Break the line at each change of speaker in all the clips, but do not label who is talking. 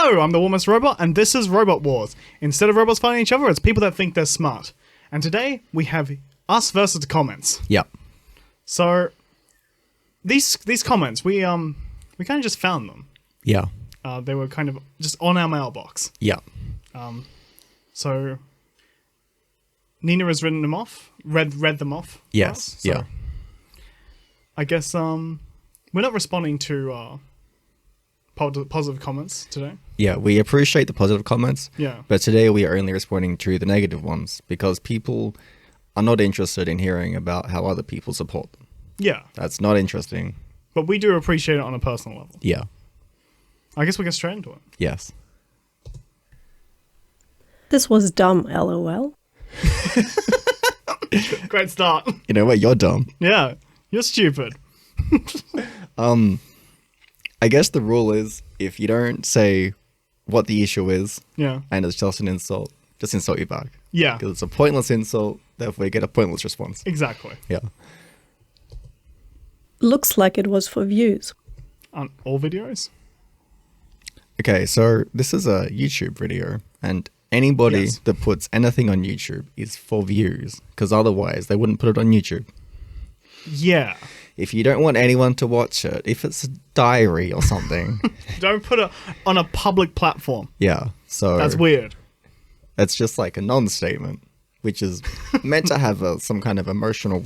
Hello, I'm the Warmest Robot, and this is Robot Wars. Instead of robots fighting each other, it's people that think they're smart. And today, we have us versus the comments.
Yep.
So, these comments, we kind of just found them.
Yeah.
They were kind of just on our mailbox.
Yeah.
So, Nina has read them off. Read them off.
Yes.
So,
yeah.
I guess we're not responding to positive comments today.
Yeah, we appreciate the positive comments.
Yeah.
But today we are only responding to the negative ones because people are not interested in hearing about how other people support them.
Yeah.
That's not interesting.
But we do appreciate it on a personal level.
Yeah.
I guess we get straight into it.
Yes.
This was dumb, lol.
Great start.
You know what? You're dumb.
Yeah. You're stupid.
I guess the rule is if you don't say what the issue is
Yeah.
and it's just an insult, just insult you back.
Yeah.
Because it's a pointless insult, therefore you get a pointless response.
Exactly.
Yeah.
Looks like it was for views.
On all videos?
Okay, so this is a YouTube video, and anybody
Yes.
that puts anything on YouTube is for views, because otherwise they wouldn't put it on YouTube.
Yeah.
If you don't want anyone to watch it, if it's a diary or something,
Don't put it on a public platform.
yeah, so
That's weird.
it's just like a non-statement, which is meant to have some kind of emotional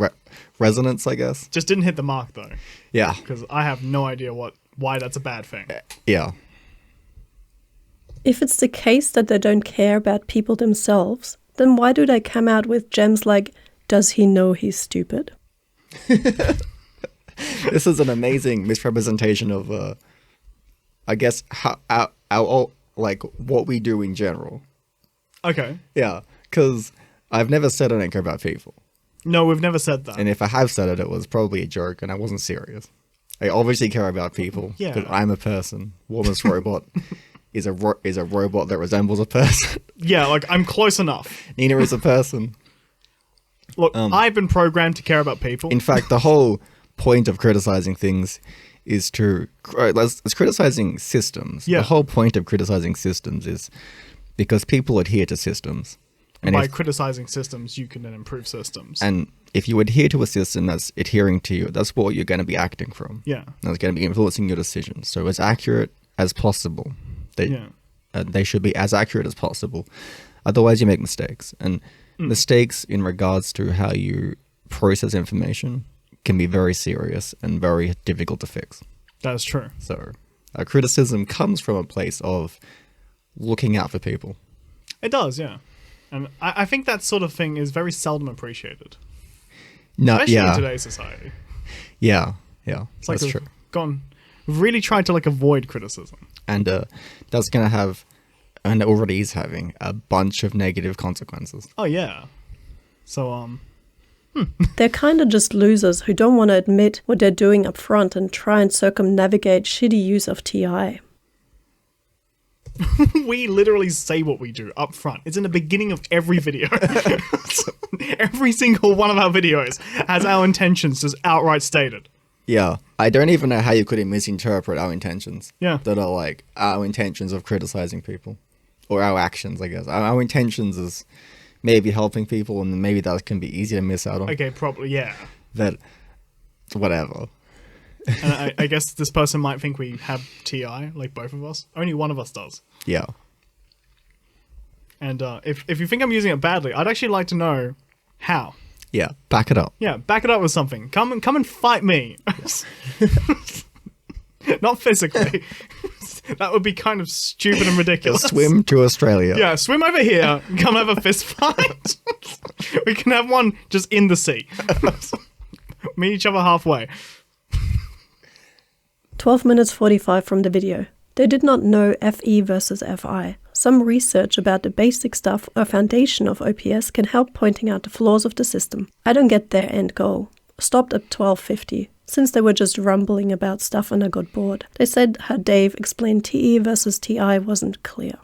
resonance, I guess.
Just didn't hit the mark though.
Yeah,
Because I have no idea why that's a bad thing.
yeah,
If it's the case that they don't care about people themselves, then why do they come out with gems like, does he know he's stupid?
This is an amazing misrepresentation of, I guess, how our like what we do in general.
Okay.
Yeah, because I've never said I don't care about people.
No, we've never said that.
And if I have said it, it was probably a joke and I wasn't serious. I obviously care about people.
Yeah.
Because I'm a person. Warmest Robot is a robot that resembles a person.
Yeah, like I'm close enough.
Nina is a person.
Look, I've been programmed to care about people.
In fact, the whole point of criticizing things is to... It's criticizing systems.
Yeah.
The whole point of criticizing systems is because people adhere to systems. And
by
if,
criticizing systems, you can then improve systems.
and if you adhere to a system that's adhering to you, that's what you're going to be acting from.
Yeah.
That's going to be influencing your decisions. So as accurate as possible.
Yeah.
They should be as accurate as possible. Otherwise, you make mistakes. And mistakes in regards to how you process information can be very serious and very difficult to fix.
That is true.
So criticism comes from a place of looking out for people.
It does, yeah. And I think that sort of thing is very seldom appreciated.
No,
Especially in
yeah,
today's society.
yeah,
It's like
that's true.
we've really tried to like avoid criticism.
And that's going to have, and it already is having, a bunch of negative consequences.
Oh yeah. So
They're kind of just losers who don't want to admit what they're doing up front and try and circumnavigate shitty use of TI.
we literally say what we do up front. It's in the beginning of every video. Every single one of our videos has our intentions just outright stated.
Yeah, I don't even know how you could misinterpret our intentions.
Yeah.
That are like our intentions of criticizing people. Or our actions, I guess. Our intentions is maybe helping people, and maybe that can be easy to miss out on.
Okay, probably, yeah.
That, whatever.
And I guess this person might think we have TI, like both of us. Only one of us does.
Yeah.
And if you think I'm using it badly, I'd actually like to know how.
Yeah, back it up.
Yeah, back it up with something. Come and fight me. Not physically. That would be kind of stupid and ridiculous.
Swim to Australia.
Yeah, swim over here. Come have a fist fight. We can have one just in the sea. Meet each other halfway.
12 minutes 45 from the video. They did not know FE versus FI. Some research about the basic stuff or foundation of OPS can help pointing out the flaws of the system. I don't get their end goal. Stopped at 12:50. Since they were just rumbling about stuff and I got bored. They said how Dave explained TE versus TI wasn't clear.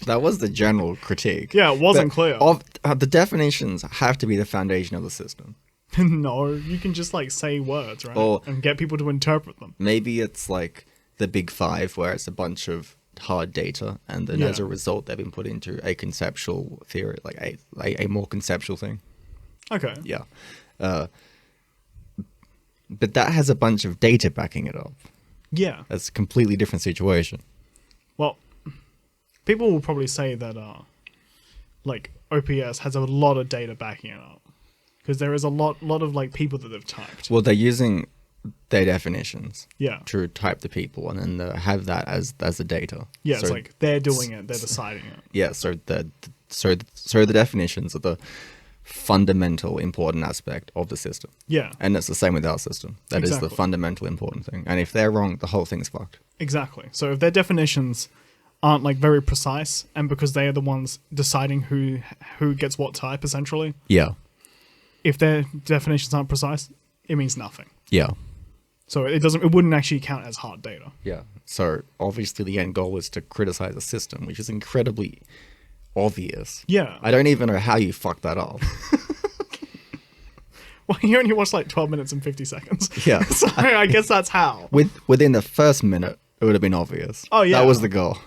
That was the general critique.
Yeah, it wasn't clear.
The definitions have to be the foundation of the system.
No, you can just like say words, right?
Or-
and get people to interpret them.
Maybe it's like the big five, where it's a bunch of hard data, and then as a result, they've been put into a conceptual theory, like a more conceptual thing.
Okay.
Yeah. But that has a bunch of data backing it up.
Yeah.
That's a completely different situation.
Well, people will probably say that, like, OPS has a lot of data backing it up. Because there is a lot of, like, people that have typed.
Well, they're using their definitions
Yeah.
to type the people, and then they have that as the data.
Yeah,
So-
it's like they're doing it, they're deciding it.
Yeah, so the definitions are the fundamental important aspect of the system.
Yeah,
And it's the same with our system. That is
Exactly.
the fundamental important thing. And if they're wrong, the whole thing's fucked.
exactly. So if their definitions aren't, like, very precise, and because they are the ones deciding who gets what type, essentially,
Yeah.
if their definitions aren't precise, it means nothing.
Yeah.
So it wouldn't actually count as hard data.
Yeah. So obviously the end goal is to criticize a system, which is incredibly obvious.
Yeah.
I don't even know how you fucked that up.
Well, you only watched like 12 minutes and 50 seconds.
Yeah.
So I guess that's how.
Within the first minute, it would have been obvious.
Oh, yeah.
That was the goal.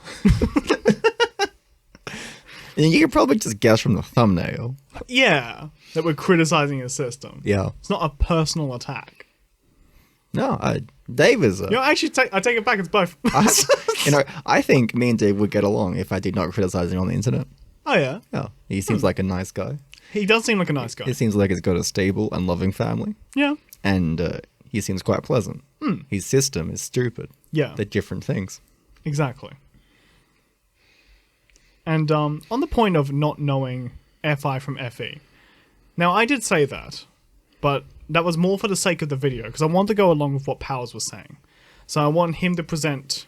And you could probably just guess from the thumbnail.
Yeah. That we're criticizing a system.
Yeah.
It's not a personal attack.
No, Dave is a...
You know, actually, I take it back. It's both.
I think me and Dave would get along if I did not criticize him on the internet.
Oh, yeah.
Yeah. He seems like a nice guy.
He does seem like a nice guy.
He seems like he's got a stable and loving family.
Yeah.
And he seems quite pleasant. His system is stupid.
Yeah.
They're different things.
Exactly. And on the point of not knowing FI from FE, now I did say that, but that was more for the sake of the video, because I want to go along with what Powers was saying. So I want him to present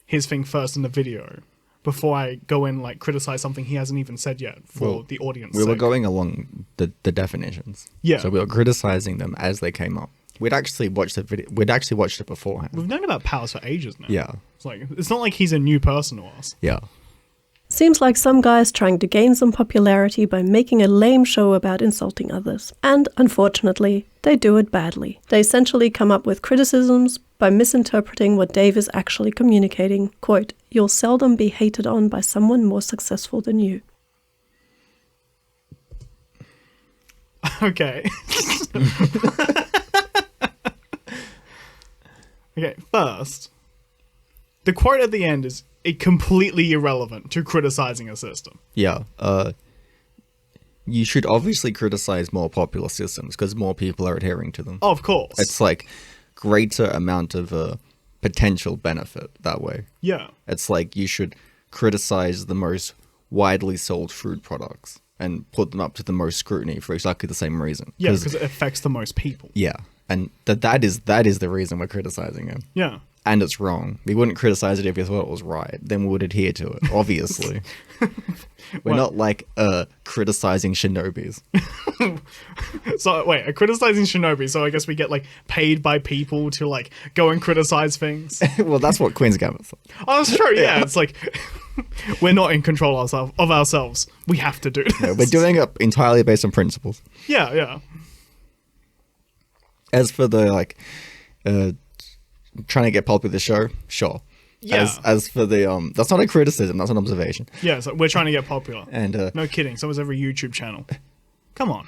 his thing first in the video, before I go in, like, criticize something he hasn't even said yet for
Well,
the audience.
We were
sake.
going along the definitions.
Yeah.
So we were criticizing them as they came up. We'd actually watched the video. We'd actually watched it beforehand.
We've known about Powers for ages now.
Yeah.
It's not like he's a new person to us.
Yeah.
Seems like some guys trying to gain some popularity by making a lame show about insulting others. And unfortunately, they do it badly. They essentially come up with criticisms by misinterpreting what Dave is actually communicating. Quote, "You'll seldom be hated on by someone more successful than you."
Okay. Okay, first, the quote at the end is completely irrelevant to criticizing a system.
Yeah. You should obviously criticize more popular systems because more people are adhering to them.
Oh, of course.
It's like greater amount of potential benefit that way.
Yeah.
It's like you should criticize the most widely sold food products and put them up to the most scrutiny for exactly the same reason.
Yeah, because it affects the most people.
Yeah, and that is the reason we're criticizing it.
Yeah.
And it's wrong. We wouldn't criticize it if we thought it was right. Then we would adhere to it, obviously. We're not like criticizing shinobis.
So, wait, criticizing Shinobi, so I guess we get, like, paid by people to, like, go and criticize things?
Well, that's what Queen's Gambit's like.
Oh, that's true, yeah. It's like, we're not in control of ourselves. We have to do this.
No, we're doing it entirely based on principles.
Yeah, yeah.
As for the, like, trying to get pulp with the show, sure.
Yeah.
As for the, that's not a criticism, that's an observation.
Yeah, so we're trying to get popular.
And,
No kidding, so is every YouTube channel. Come on.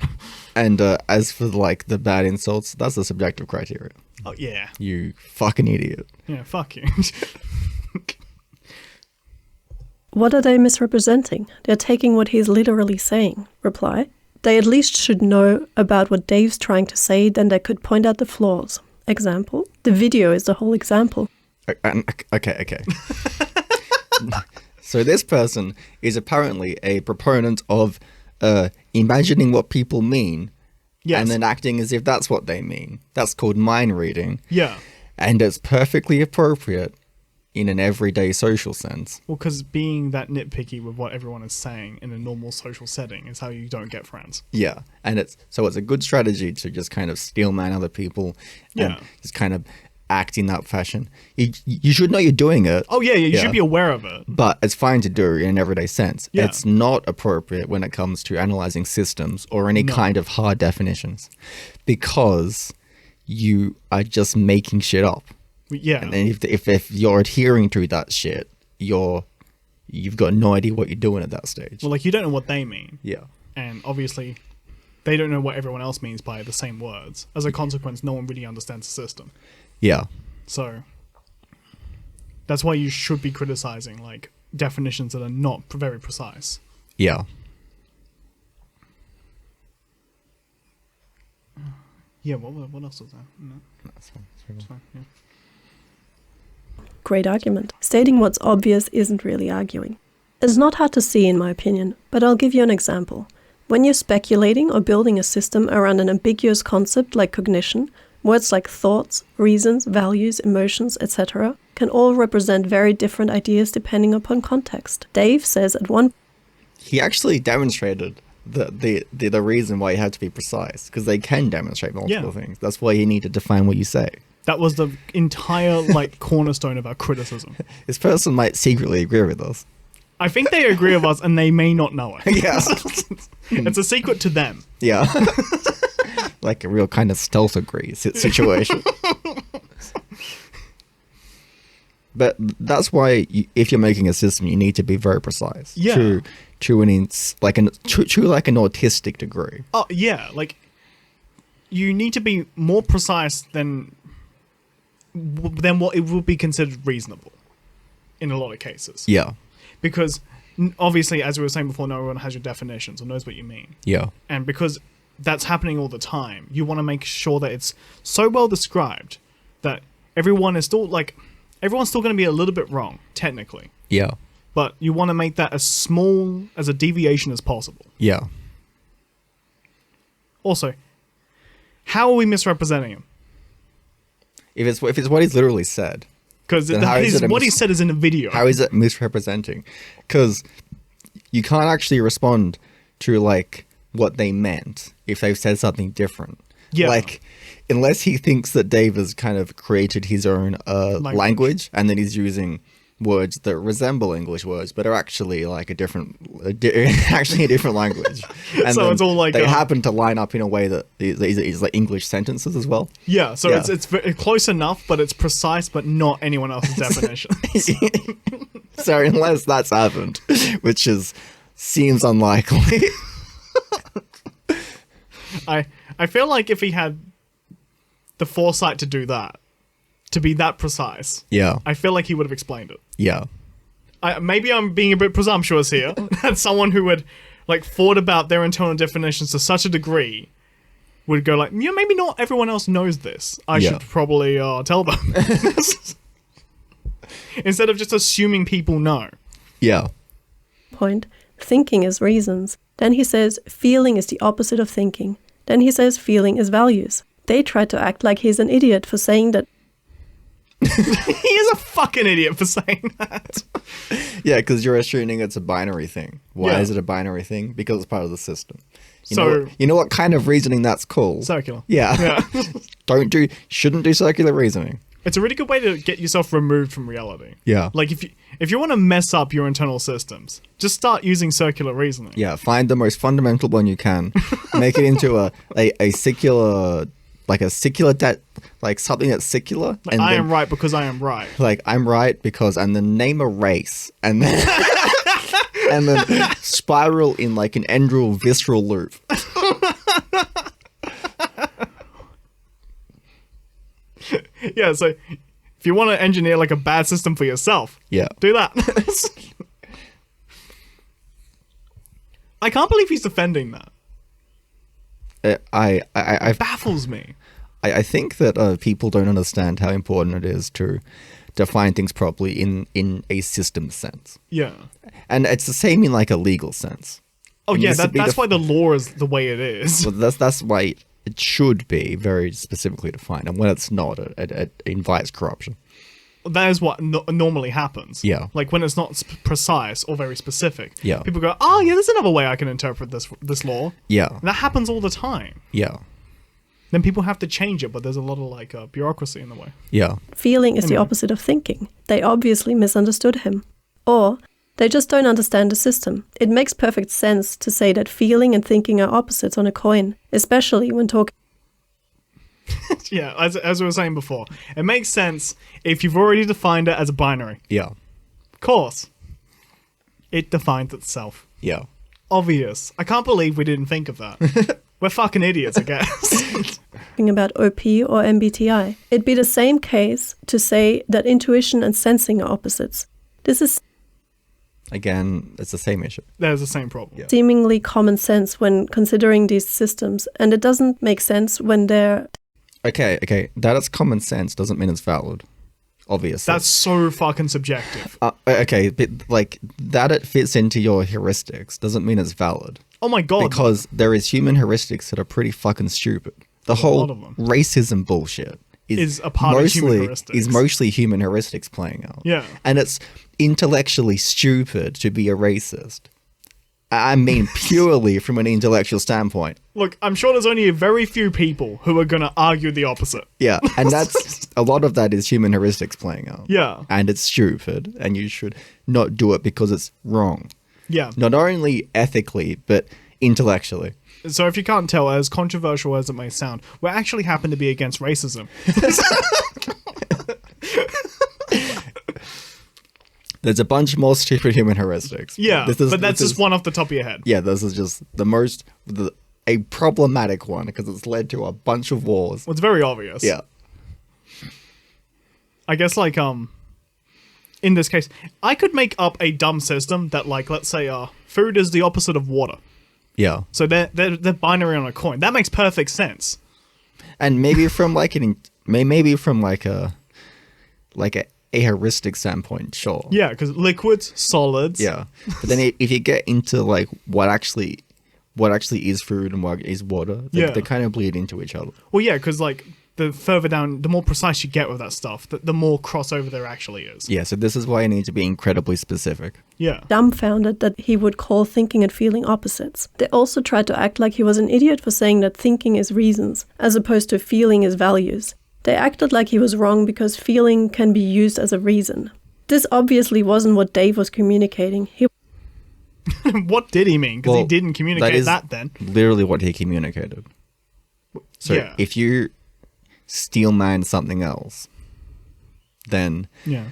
and as for, like, the bad insults, that's the subjective criteria.
Oh, yeah.
You fucking idiot.
Yeah, fuck you.
What are they misrepresenting? They're taking what he's literally saying. Reply, they at least should know about what Dave's trying to say, then they could point out the flaws. Example, the video is the whole example.
Okay. So this person is apparently a proponent of imagining what people mean
Yes.
and then acting as if that's what they mean. That's called mind reading.
Yeah.
And it's perfectly appropriate in an everyday social sense.
Well, because being that nitpicky with what everyone is saying in a normal social setting is how you don't get friends.
Yeah. And it's a good strategy to just kind of steelman other people and
Yeah.
just kind of act in that fashion. You should know you're doing it.
Oh, yeah, you
Yeah.
should be aware of it.
But it's fine to do in an everyday sense.
Yeah.
It's not appropriate when it comes to analyzing systems or any kind of hard definitions because you are just making shit up.
Yeah.
And then if you're adhering to that shit, you've got no idea what you're doing at that stage.
Well, like, you don't know what they mean.
Yeah.
And obviously, they don't know what everyone else means by the same words. As a consequence, no one really understands the system.
Yeah.
So, that's why you should be criticizing, like, definitions that are not very precise.
Yeah.
Yeah, what else was there? No,
That's fine.
it's fine, yeah.
Great argument. Stating what's obvious isn't really arguing. It's not hard to see in my opinion, but I'll give you an example. When you're speculating or building a system around an ambiguous concept like cognition, words like thoughts, reasons, values, emotions, etc. can all represent very different ideas depending upon context. Dave says at one
He actually demonstrated the reason why you had to be precise, because they can demonstrate multiple things. That's why you need to define what you say.
That was the entire, like, cornerstone of our criticism.
This person might secretly agree with us.
I think they agree with us and they may not know it.
Yeah.
It's a secret to them.
Yeah. Like a real kind of stealth agree situation. But that's why if you're making a system, you need to be very precise.
Yeah.
To an autistic degree.
Oh, yeah, like, you need to be more precise than what it would be considered reasonable in a lot of cases.
Yeah.
Because, obviously, as we were saying before, no one has your definitions or knows what you mean.
Yeah.
And because that's happening all the time, you want to make sure that it's so well described that everyone's still going to be a little bit wrong, technically.
Yeah.
But you want to make that as small as a deviation as possible.
Yeah.
Also, how are we misrepresenting him?
If it's what he's literally said,
Because
Then how is it
what he said is in a video.
how is it misrepresenting? Because you can't actually respond to like what they meant if they've said something different.
Yeah.
Like, unless he thinks that Dave has kind of created his own language and then he's using words that resemble English words but are actually like a different language. And
So
then
it's all like,
they happen to line up in a way that is like English sentences as well.
Yeah, so
Yeah.
it's close enough, but it's precise, but not anyone else's definition.
So unless that's happened, which seems unlikely.
I feel like if he had the foresight to do that, to be that precise,
Yeah.
I feel like he would have explained it.
Yeah.
Maybe I'm being a bit presumptuous here. That someone who had like thought about their internal definitions to such a degree would go like, yeah, maybe not everyone else knows this. I
Yeah.
should probably tell them. Instead of just assuming people know.
Yeah.
point, thinking is reasons. Then he says feeling is the opposite of thinking. Then he says feeling is values. They try to act like he's an idiot for saying that.
He is a fucking idiot for saying that.
Yeah, because you're assuming it's a binary thing. Why
Yeah.
is it a binary thing? Because it's part of the system.
So-
you know what kind of reasoning that's called?
Circular.
Yeah.
Yeah.
Shouldn't do circular reasoning.
It's a really good way to get yourself removed from reality.
Yeah.
Like if you want to mess up your internal systems, just start using circular reasoning.
Yeah, find the most fundamental one you can. Make it into a secular, like something that's secular.
Like, I am right because I am right.
Like, I'm right because, and then name a race, and then and then spiral in like an endral visceral loop.
Yeah, so if you want to engineer like a bad system for yourself,
Yeah.
do that. I can't believe he's defending that.
I
Baffles me.
think that people don't understand how important it is to define things properly in a system sense,
Yeah.
and it's the same in like a legal sense.
Oh
It
yeah,
needs to be
that's why the law is the way it is.
But that's why it should be very specifically defined, and when it's not, it invites corruption.
That is what normally happens.
Yeah.
Like when it's not precise or very specific.
Yeah.
People go, oh yeah, there's another way I can interpret this law.
Yeah,
And that happens all the time.
yeah,
Then people have to change it, but there's a lot of like bureaucracy in the way.
yeah,
Feeling is the opposite of thinking. They obviously misunderstood him. Or they just don't understand the system. It makes perfect sense to say that feeling and thinking are opposites on a coin, especially when talking
Yeah, as we were saying before, it makes sense if you've already defined it as a binary.
Yeah.
Of course, it defines itself.
Yeah.
Obvious. I can't believe we didn't think of that. We're fucking idiots, I guess.
Talking about OP or MBTI, it'd be the same case to say that intuition and sensing are opposites. This is
Again, it's the same issue.
There's the same problem.
Yeah.
seemingly common sense when considering these systems, and it doesn't make sense when they're
Okay. That it's common sense doesn't mean it's valid. Obviously.
That's so fucking subjective.
Okay, but like that it fits into your heuristics doesn't mean it's valid.
Oh my god.
Because there is human heuristics that are pretty fucking stupid. The
a
whole
lot of them.
racism bullshit
Is a part of human heuristics.
is mostly human heuristics playing out.
Yeah.
And it's intellectually stupid to be a racist. I mean, purely from an intellectual standpoint.
Look, I'm sure there's only a very few people who are going to argue the opposite.
Yeah, and that's a lot of that is human heuristics playing out.
Yeah.
And it's stupid, and you should not do it because it's wrong.
Yeah.
Not only ethically, but intellectually.
So if you can't tell, as controversial as it may sound, we actually happen to be against racism.
There's a bunch more stupid human heuristics.
Yeah,
This is-
but that's
this
just
is-
one off the top of your head.
Yeah, this is just a problematic one because it's led to a bunch of wars.
Well, it's very obvious.
Yeah.
I guess, like, in this case, I could make up a dumb system that, like, let's say, food is the opposite of water.
Yeah.
So they're binary on a coin. That makes perfect sense.
And maybe from like a heuristic standpoint, sure.
Yeah, because liquids, solids.
Yeah. But then if you get into like what actually is food and what is water, they kind of bleed into each other.
Well, yeah, because, like, the further down, the more precise you get with that stuff, the more crossover there actually is.
Yeah, so this is why you need to be incredibly specific.
Yeah.
dumbfounded that he would call thinking and feeling opposites. They also tried to act like he was an idiot for saying that thinking is reasons, as opposed to feeling is values. They acted like he was wrong because feeling can be used as a reason. This obviously wasn't what Dave was communicating. He
What did he mean? Because he
Well,
didn't communicate
is
that then.
literally what he communicated. So
Yeah.
if you steelman something else, then
Yeah.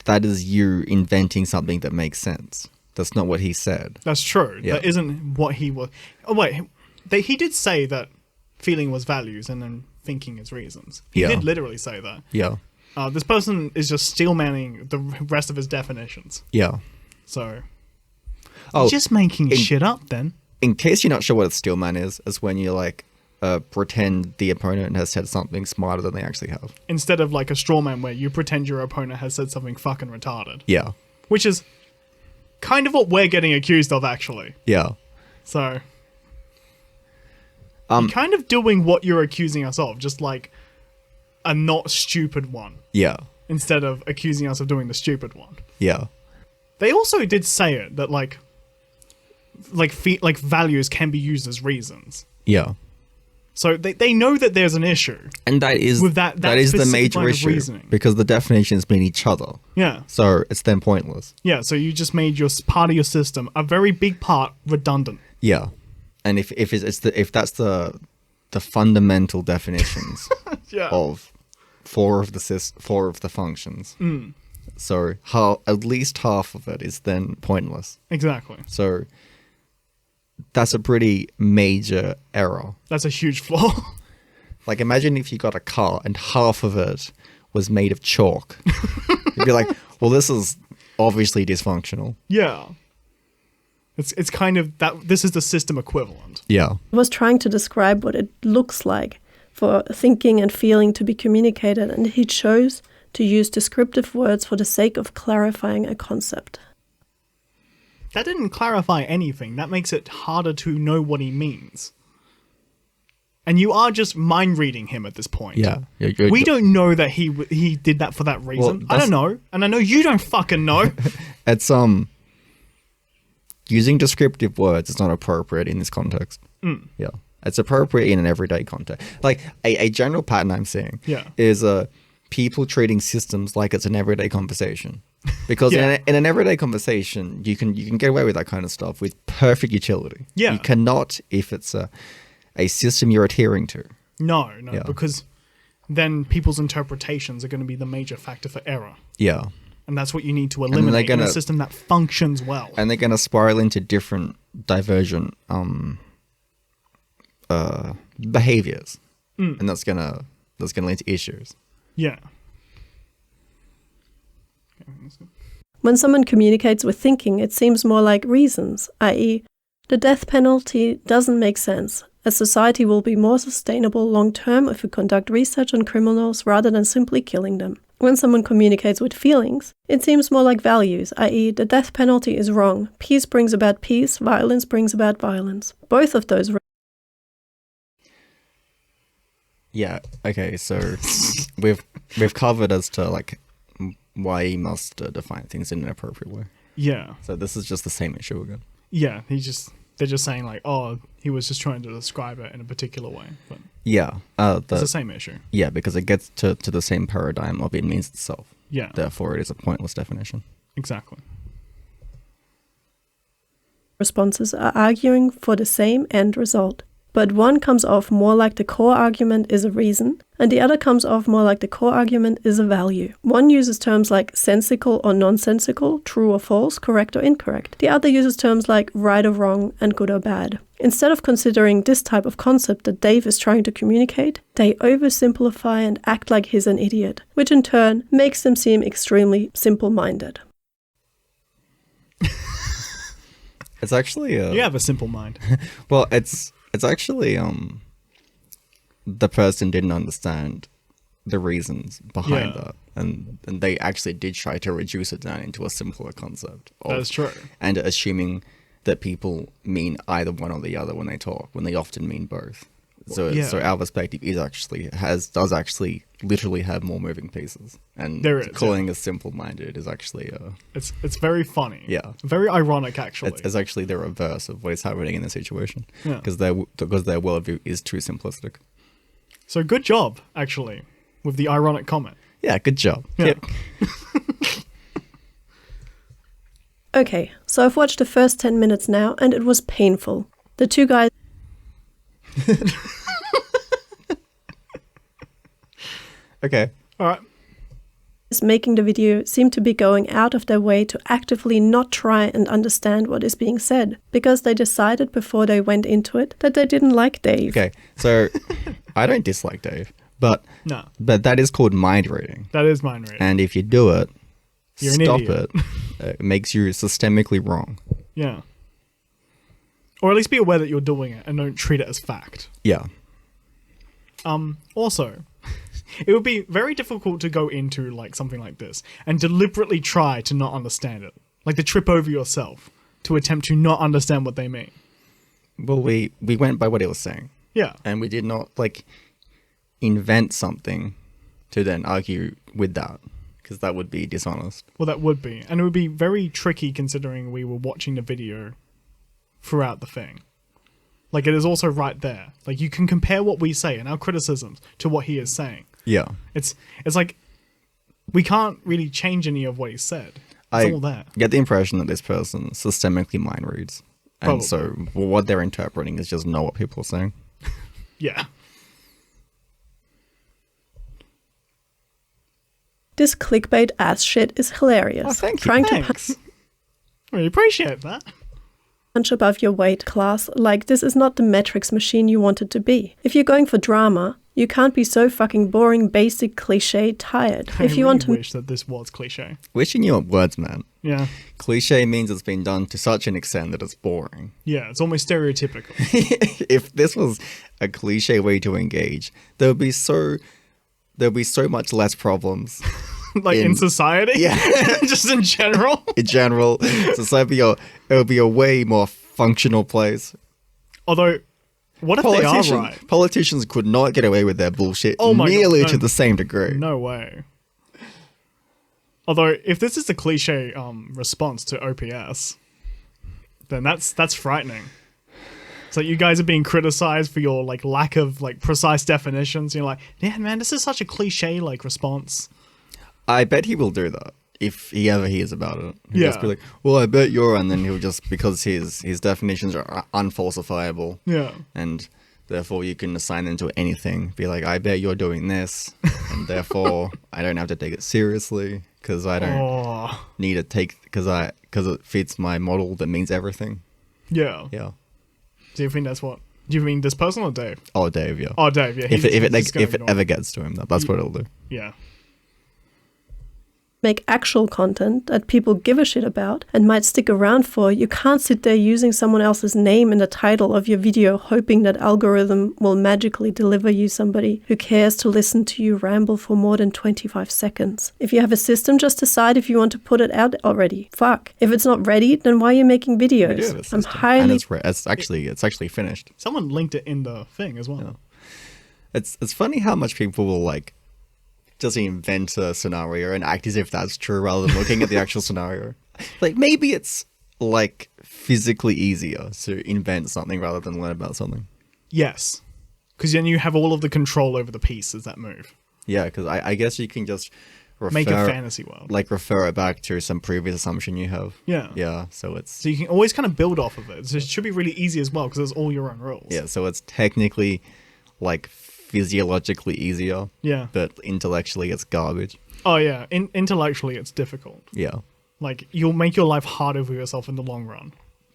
that is you inventing something that makes sense. That's not what he said.
That's true.
Yeah.
That isn't what he was. Oh, wait. He did say that feeling was values and then thinking is reasons. He
Yeah.
did literally say that.
Yeah.
This person is just steelmanning the rest of his definitions.
Yeah.
So,
Oh,
just making shit up then.
in case you're not sure what a steelman is when you like pretend the opponent has said something smarter than they actually have.
Instead of like a straw man where you pretend your opponent has said something fucking retarded.
Yeah.
Which is kind of what we're getting accused of, actually.
Yeah.
So, you're kind of doing what you're accusing us of, just like a not stupid one,
Yeah.
instead of accusing us of doing the stupid one.
Yeah.
They also did say it that like values can be used as reasons.
Yeah.
So they know that there's an issue.
And that is
With that
is the
specific
major
line of
issue
reasoning.
because the definitions mean each other.
Yeah.
So it's then pointless.
Yeah, so you just made your part of your system, a very big part, redundant.
Yeah. And if that's the fundamental definitions
Yeah.
of four of the functions. So at least half of it is then pointless.
Exactly.
So that's a pretty major error.
That's a huge flaw.
Like imagine if you got a car and half of it was made of chalk. You'd be like, well, this is obviously dysfunctional.
Yeah. It's kind of that. This is the system equivalent.
Yeah.
was trying to describe what it looks like for thinking and feeling to be communicated, and he chose to use descriptive words for the sake of clarifying a concept.
That didn't clarify anything. That makes it harder to know what he means. And you are just mind reading him at this point.
Yeah.
We don't know that he did that for that reason. I don't know, and I know you don't fucking know.
It's using descriptive words is not appropriate in this context. Yeah. It's appropriate in an everyday context. Like a general pattern I'm seeing is people treating systems like it's an everyday conversation. Because in an everyday conversation, you can get away with that kind of stuff with perfect utility.
Yeah.
You cannot if it's a system you're adhering to.
No,
Yeah.
because then people's interpretations are going to be the major factor for error.
Yeah.
And that's what you need to
they're
eliminate in a
gonna-
system that functions well.
And they're going to spiral into different divergent behaviors. And that's going to lead to issues.
Yeah.
When someone communicates with thinking, it seems more like reasons, i.e., the death penalty doesn't make sense, as society will be more sustainable long term if we conduct research on criminals rather than simply killing them. When someone communicates with feelings, it seems more like values, i.e., the death penalty is wrong, peace brings about peace, violence brings about violence. Both of those.
Yeah. Okay. So we've covered as to like why he must define things in an appropriate way.
Yeah.
So this is just the same issue again.
Yeah. They're just saying like, oh, he was just trying to describe it in a particular way. But
Yeah.
it's the same issue.
Yeah, because it gets to the same paradigm of it means itself.
Yeah.
Therefore, it is a pointless definition.
Exactly.
Responses are arguing for the same end result, but one comes off more like the core argument is a reason, and the other comes off more like the core argument is a value. One uses terms like sensical or nonsensical, true or false, correct or incorrect. The other uses terms like right or wrong and good or bad. Instead of considering this type of concept that Dave is trying to communicate, they oversimplify and act like he's an idiot, which in turn makes them seem extremely simple-minded.
It's actually
You have a simple mind.
well, it's actually the person didn't understand the reasons behind
Yeah.
that, and they actually did try to reduce it down into a simpler concept.
That's true.
And assuming that people mean either one or the other when they talk, when they often mean both. So
Yeah.
so our perspective is actually does actually literally have more moving pieces, and
There is,
calling us simple-minded is actually
It's very funny.
Yeah.
Very ironic, actually.
it's actually the reverse of what is happening in the situation,
Yeah.
because their worldview is too simplistic.
So good job, actually, with the ironic comment.
Yeah, good job.
Yeah.
Yep.
Okay, so I've watched the first 10 minutes now, and it was painful. The two guys
Okay.
All right.
making the video seem to be going out of their way to actively not try and understand what is being said, because they decided before they went into it that they didn't like Dave.
Okay. So I don't dislike Dave, but
No,
that is called mind reading,
that is mind reading.
and if you do it,
You're an
stop
idiot.
it. It makes you systemically wrong.
Yeah. Or at least be aware that you're doing it and don't treat it as fact.
Yeah.
Also, it would be very difficult to go into like something like this and deliberately try to not understand it. Like to trip over yourself to attempt to not understand what they mean.
Well, we went by what he was saying,
Yeah.
and we did not like invent something to then argue with that, because that would be dishonest.
Well, that would be. And it would be very tricky considering we were watching the video throughout the thing. Like, it is also right there. Like, you can compare what we say and our criticisms to what he is saying.
Yeah.
It's like, we can't really change any of what he said. It's
I
all there.
get the impression that this person systemically mind reads. And
Probably.
so what they're interpreting is just know what people are saying.
Yeah.
This clickbait ass shit is hilarious.
Oh, thank you.
Trying to
Thanks. We appreciate that.
punch above your weight class, like this is not the metrics machine you want it to be. If you're going for drama, you can't be so fucking boring, basic, cliche, tired.
I
If you want to
wish that this was cliche.
Wish you knew what words meant.
Yeah.
Cliche means it's been done to such an extent that it's boring.
Yeah, it's almost stereotypical.
If this was a cliche way to engage, there'd be so much less problems
Like in society?
Yeah.
Just in general?
in general. Society it would be a way more functional place.
Although, what if they are right?
Politicians could not get away with their bullshit
Oh my God,
nearly
no.
to the same degree.
No way. Although, if this is a cliche response to OPS, then that's frightening. So you guys are being criticized for your like lack of like precise definitions. You're like, yeah, man, this is such a cliche like response.
I bet he will do that if he ever hears about it. He'll just
Yeah.
be like, well, I bet you're, and then he'll just, because his definitions are unfalsifiable,
Yeah.
and Therefore, you can assign them to anything. Be like, I bet you're doing this, and therefore I don't have to take it seriously because I don't
Oh,
need to take because it fits my model that means everything.
yeah.
Yeah.
Do you think that's what? Do you mean this person or Dave?
Oh, Dave. Yeah.
Oh, Dave. Yeah.
if
he's
it
just gonna
if it
ignore
ever gets to him, that's what it'll do.
Yeah.
Make actual content that people give a shit about and might stick around for. You can't sit there using someone else's name in the title of your video hoping that algorithm will magically deliver you somebody who cares to listen to you ramble for more than 25 seconds. If you have a system, just decide if you want to put it out already. Fuck. If it's not ready, then why are you making
We do have a
videos?
system.
I'm highly...
And it's actually finished.
Someone linked it in the thing as well.
Yeah. It's funny how much people will like just invent a scenario and act as if that's true rather than looking at the actual scenario. Like maybe it's like physically easier to invent something rather than learn about something.
Yes. Because then you have all of the control over the pieces that move.
Yeah, because I guess you can just
Make a fantasy world.
like refer it back to some previous assumption you have.
Yeah.
Yeah, so it's
So you can always kind of build off of it. So it should be really easy as well because it's all your own rules.
yeah, so it's technically like physiologically easier,
Yeah.
but intellectually it's garbage.
Oh, yeah. Intellectually, it's difficult.
Yeah.
Like, you'll make your life harder for yourself in the long run.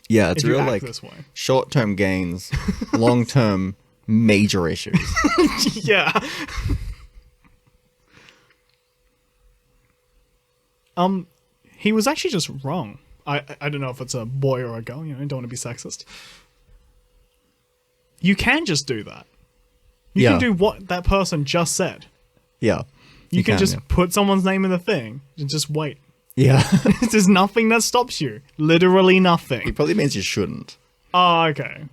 Yeah, it's
if you
real
act
like
this way.
short-term gains, long-term major issues.
Yeah. He was actually just wrong. I don't know if it's a boy or a girl, you know, don't want to be sexist. You can just do that. You
Yeah.
can do what that person just said.
Yeah.
You can just
yeah.
put someone's name in the thing and just wait.
Yeah.
There's nothing that stops you. Literally nothing.
It probably means you shouldn't.
Oh, okay.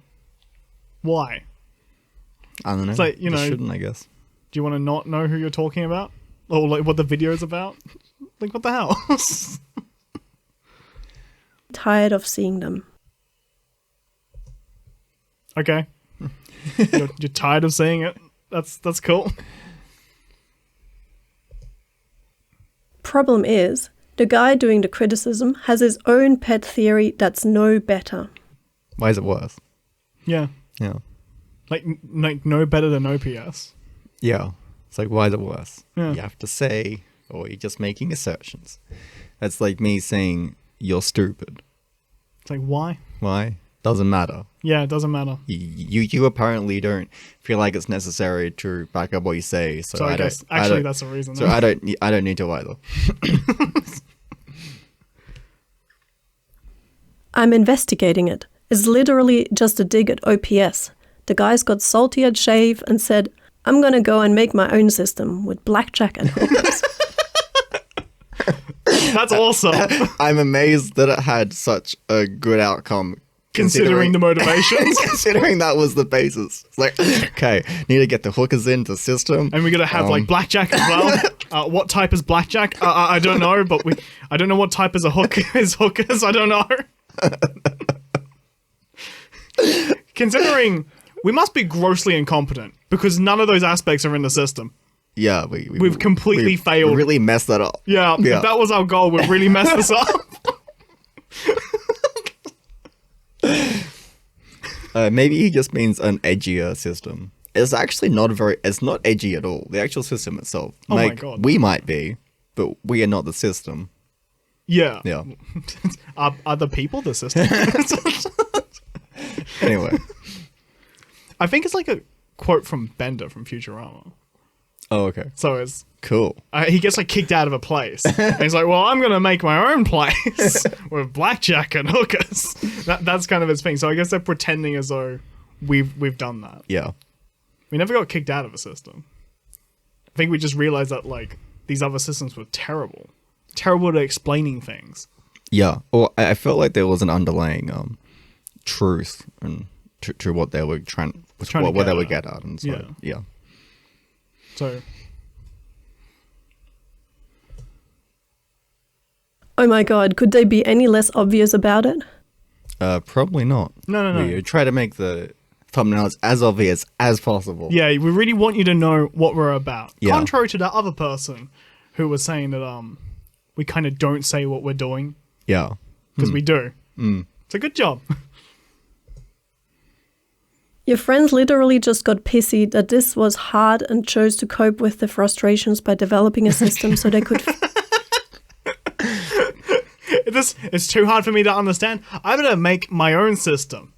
Why?
I don't know.
like, you
Just
know-
shouldn't, I guess.
Do you want to not know who you're talking about? Or like what the video is about? Like, what the hell?
tired of seeing them.
Okay. You're tired of seeing it. That's cool.
Problem is, the guy doing the criticism has his own pet theory that's no better.
Why is it worse?
Yeah.
Yeah.
Like no better than OPS.
Yeah. It's like, why is it worse?
Yeah.
You have to say, or you're just making assertions. That's like me saying, you're stupid.
It's like, why?
Why? Doesn't matter.
Yeah, it doesn't matter.
You apparently don't feel like it's necessary to back up what you say. So,
So I guess
I
actually
don't-
that's the reason.
So I don't need to either.
I'm investigating it. It's literally just a dig at OPS. The guys got salty at Shave and said, I'm gonna go and make my own system with blackjack and hookers.
That's awesome.
I'm amazed that it had such a good outcome.
Considering the motivations.
Considering that was the basis. It's like, okay, need to get the hookers into the system.
And we're gonna have like blackjack as well. What type is blackjack? I don't know, but I don't know what type is a hook is hookers. I don't know. Considering we must be grossly incompetent because none of those aspects are in the system.
Yeah,
We've completely failed.
We really messed that up.
Yeah,
Yeah.
if that was our goal, we'd really mess this up.
Maybe he just means an edgier system. It's actually it's not edgy at all. The actual system itself.
Oh my
Like,
God.
we might be, but we are not the system.
Yeah.
Yeah.
Are the people the system?
Anyway.
I think it's like a quote from Bender from Futurama.
Oh, okay.
So it's
Cool.
he gets like kicked out of a place. And he's like, well, I'm going to make my own place with blackjack and hookers. That's kind of his thing. So I guess they're pretending as though we've done that.
Yeah.
We never got kicked out of a system. I think we just realized that like these other systems were terrible. Terrible at explaining things.
Yeah. Or I felt like there was an underlying truth and to what they were
Trying to
what
get
they would
at.
get at. And so,
Yeah.
yeah.
So
Oh my god, could they be any less obvious about it?
Probably not.
No.
We try to make the thumbnails as obvious as possible.
yeah, we really want you to know what we're about.
Yeah.
Contrary to that other person who was saying that we kind of don't say what we're doing
Yeah.
because we do. It's a good job.
Your friends literally just got pissy that this was hard and chose to cope with the frustrations by developing a system so they could...
It's too hard for me to understand. I'm going to make my own system.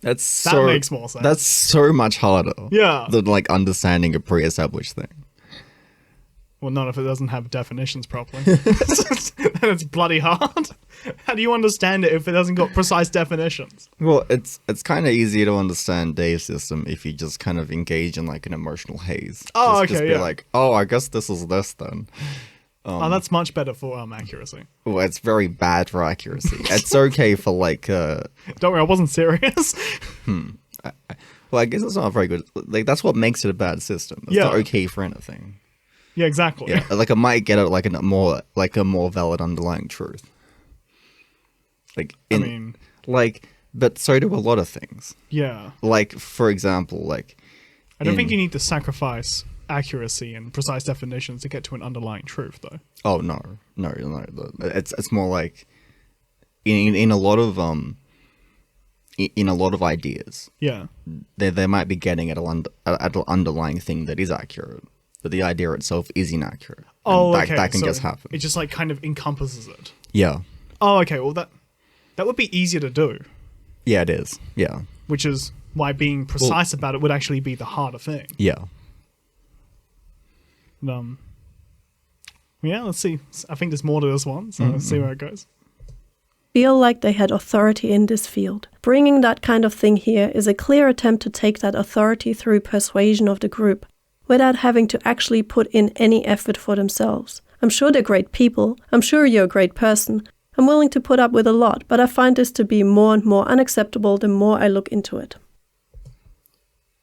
That
makes more sense.
That's so much harder.
Yeah.
Than like understanding a pre-established thing.
Well, not if it doesn't have definitions properly. Then it's bloody hard. How do you understand it if it doesn't got precise definitions?
Well, it's kind of easier to understand Dave's system if you just kind of engage in like an emotional haze.
Oh,
just
okay,
be
yeah.
like, oh, I guess this is this then.
That's much better for accuracy.
Well, it's very bad for accuracy. It's okay for like,
Don't worry, I wasn't serious.
well, I guess it's not very good. Like that's what makes it a bad system. It's
Yeah.
not okay for anything.
Yeah, exactly.
Yeah, like I might get it like a more valid underlying truth. Like but so do a lot of things.
Yeah.
Like for example, like
I don't think you need to sacrifice accuracy and precise definitions to get to an underlying truth, though.
Oh no. It's more like in a lot of in a lot of ideas,
Yeah.
they might be getting at an underlying thing that is accurate, but the idea itself is inaccurate.
Oh,
and
okay.
that can
so
just happen.
It just like kind of encompasses it.
Yeah,
Oh, okay. Well, that would be easier to do,
yeah, it is. Yeah,
which is why being precise about it would actually be the harder thing.
yeah.
Yeah, let's see. I think there's more to this one, so let's see where it goes.
feel like they had authority in this field. Bringing that kind of thing here is a clear attempt to take that authority through persuasion of the group, without having to actually put in any effort for themselves. I'm sure they're great people. I'm sure you're a great person. I'm willing to put up with a lot, but I find this to be more and more unacceptable the more I look into it.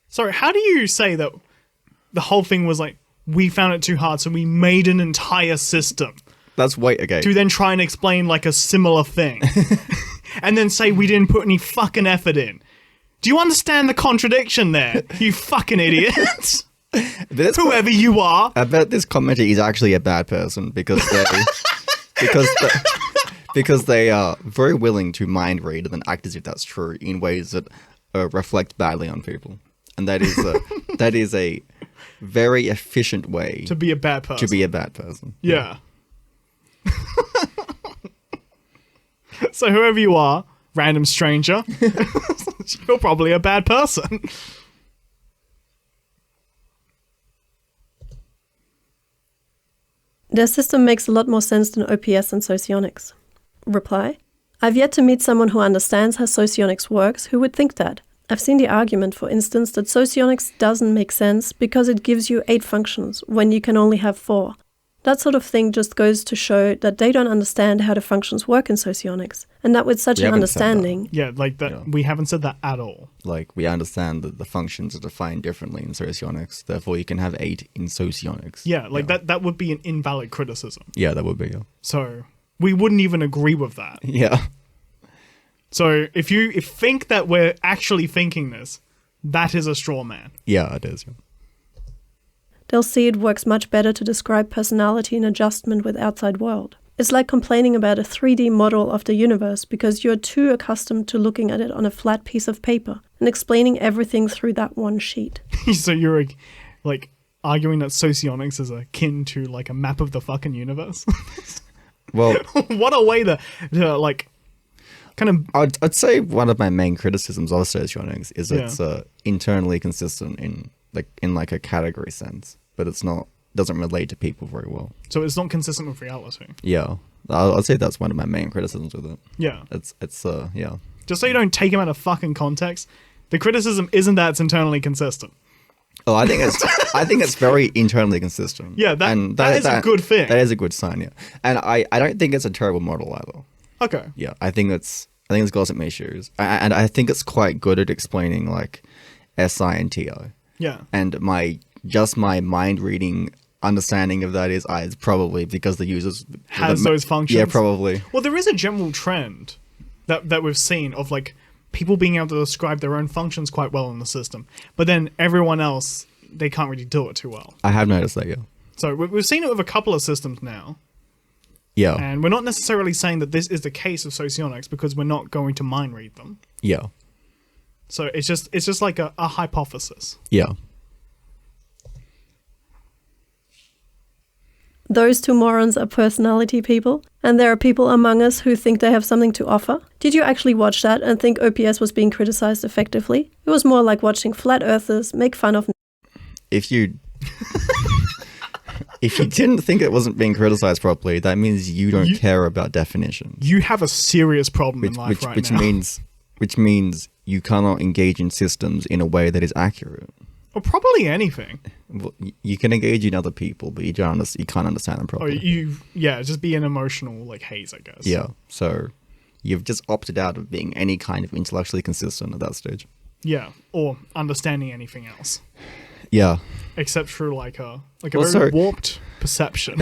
Sorry, how do you say that the whole thing was like, we found it too hard, so we made an entire system
That's okay.
to then try and explain like a similar thing, and then say we didn't put any fucking effort in? Do you understand the contradiction there, you fucking idiots? Whoever you are.
I bet this commenter is actually a bad person because they are very willing to mind read and then act as if that's true in ways that reflect badly on people, and that is a very efficient way
To be a bad person. Yeah. So whoever you are, random stranger, you're probably a bad person.
Their system makes a lot more sense than OPS and Socionics. Reply: I've yet to meet someone who understands how Socionics works who would think that. I've seen the argument, for instance, that Socionics doesn't make sense because it gives you 8 functions when you can only have 4. That sort of thing just goes to show that they don't understand how the functions work in Socionics, and that with such
We
an
haven't said that.
that.
understanding...
Yeah. We haven't said that at all.
Like, we understand that the functions are defined differently in Socionics, therefore you can have 8 in Socionics.
Yeah, that would be an invalid criticism.
Yeah, that would be.
So we wouldn't even agree with that.
Yeah.
So if you think that we're actually thinking this, that is a straw man.
Yeah, it is. Yeah.
They'll see it works much better to describe personality and adjustment with outside world. It's like complaining about a 3D model of the universe because you're too accustomed to looking at it on a flat piece of paper and explaining everything through that one sheet.
So you're like arguing that Socionics is akin to like a map of the fucking universe.
Well,
What a way to like kind of
I'd say one of my main criticisms of Socionics is it's internally consistent in a category sense, but doesn't relate to people very well.
so it's not consistent with reality.
Yeah, I'd say that's one of my main criticisms with it.
Yeah.
It's yeah.
Just so you don't take him out of fucking context, the criticism isn't that it's internally consistent.
Oh, I think it's very internally consistent.
Yeah, that is a good thing.
That is a good sign. Yeah, and I don't think it's a terrible model either.
Okay.
Yeah, I think it's got some issues, and I think it's quite good at explaining like SI and TO.
Yeah.
And my mind reading understanding of that is it's probably because the users
Has those functions.
Yeah, probably.
Well, there is a general trend that we've seen of like people being able to describe their own functions quite well in the system, but then everyone else, they can't really do it too well.
I have noticed that. Yeah.
So we've seen it with a couple of systems now.
Yeah.
And we're not necessarily saying that this is the case of Socionics because we're not going to mind read them.
Yeah.
So it's just like a hypothesis.
Yeah.
Those two morons are personality people, and there are people among us who think they have something to offer. Did you actually watch that and think OPS was being criticized effectively? It was more like watching flat earthers make fun of...
If you if you didn't think it wasn't being criticized properly, that means you don't care about definitions.
You have a serious problem in life right now.
Which means you cannot engage in systems in a way that is accurate.
Or probably anything.
Well, you can engage in other people, but you can't understand them
Or
properly.
just be an emotional like haze, I guess.
Yeah, so you've just opted out of being any kind of intellectually consistent at that stage.
Yeah, or understanding anything else.
Yeah.
Except through like a
Also-
very warped perception.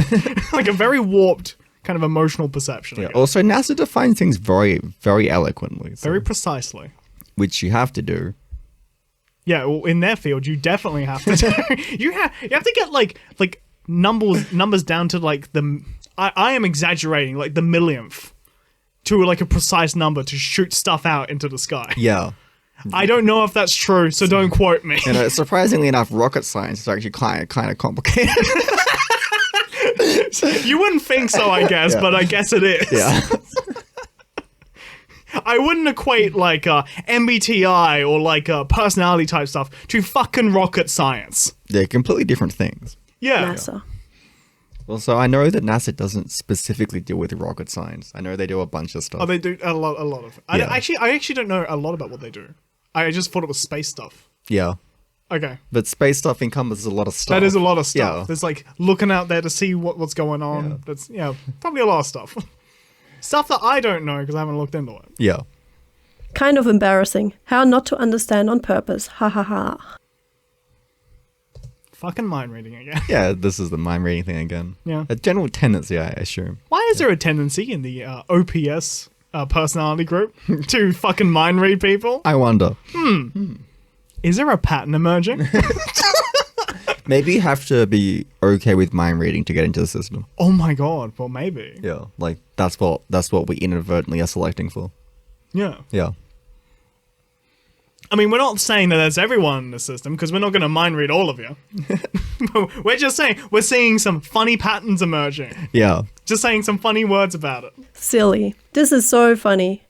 Like a very warped kind of emotional perception. I
Yeah.
guess.
Also, NASA defines things very, very eloquently, so-
Very precisely.
which you have to do.
Yeah, well, in their field, you definitely have to. you have to get like numbers down to like the. I am exaggerating, like the millionth, to like a precise number to shoot stuff out into the sky.
Yeah.
I don't know if that's true, so don't quote me.
You know, surprisingly enough, rocket science is actually kind of complicated.
You wouldn't think so, I guess,
Yeah.
but I guess it is.
Yeah.
I wouldn't equate like MBTI or like personality type stuff to fucking rocket science.
They're completely different things.
Yeah.
NASA.
Well, so I know that NASA doesn't specifically deal with rocket science. I know they do a bunch of stuff.
Oh, they do a lot of it.
Yeah.
I actually don't know a lot about what they do. I just thought it was space stuff.
Yeah.
Okay.
But space stuff encompasses a lot of stuff.
That is a lot of stuff.
Yeah.
There's like looking out there to see what's going on.
Yeah.
That's probably a lot of stuff. Stuff that I don't know because I haven't looked into it.
Yeah.
Kind of embarrassing. How not to understand on purpose. Ha ha ha.
Fucking mind reading again.
Yeah, this is the mind reading thing again.
Yeah.
A general tendency, I assume.
Why is there a tendency in the OPS personality group to fucking mind read people?
I wonder.
Is there a pattern emerging?
Maybe you have to be okay with mind reading to get into the system.
Oh my god. Well, maybe.
Yeah. Like, that's what we inadvertently are selecting for.
Yeah.
Yeah.
I mean, we're not saying that there's everyone in the system because we're not going to mind read all of you. We're just saying we're seeing some funny patterns emerging.
Yeah.
Just saying some funny words about it.
Silly. This is so funny.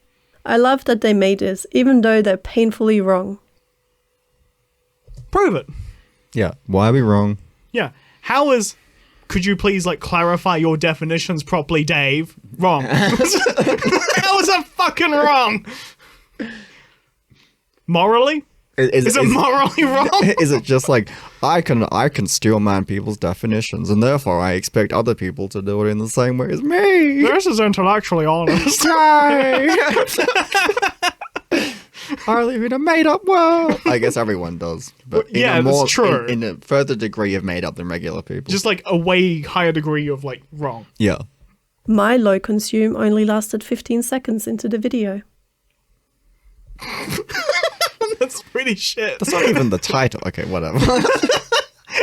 I love that they made this, even though they're painfully wrong.
Prove it.
Yeah. Why are we wrong?
Yeah. Could you please like clarify your definitions properly, Dave? Wrong. How is that fucking wrong? Morally? Is it morally wrong?
Is it just like I can steal man people's definitions and therefore I expect other people to do it in the same way as me?
This is intellectually honest.
I live in a made-up world. I guess everyone does, but in
Yeah,
a more,
that's true.
In a further degree of made up than regular people.
Just like a way higher degree of like wrong.
Yeah.
My low consume only lasted 15 seconds into the video.
That's pretty shit.
That's not even the title. Okay, whatever.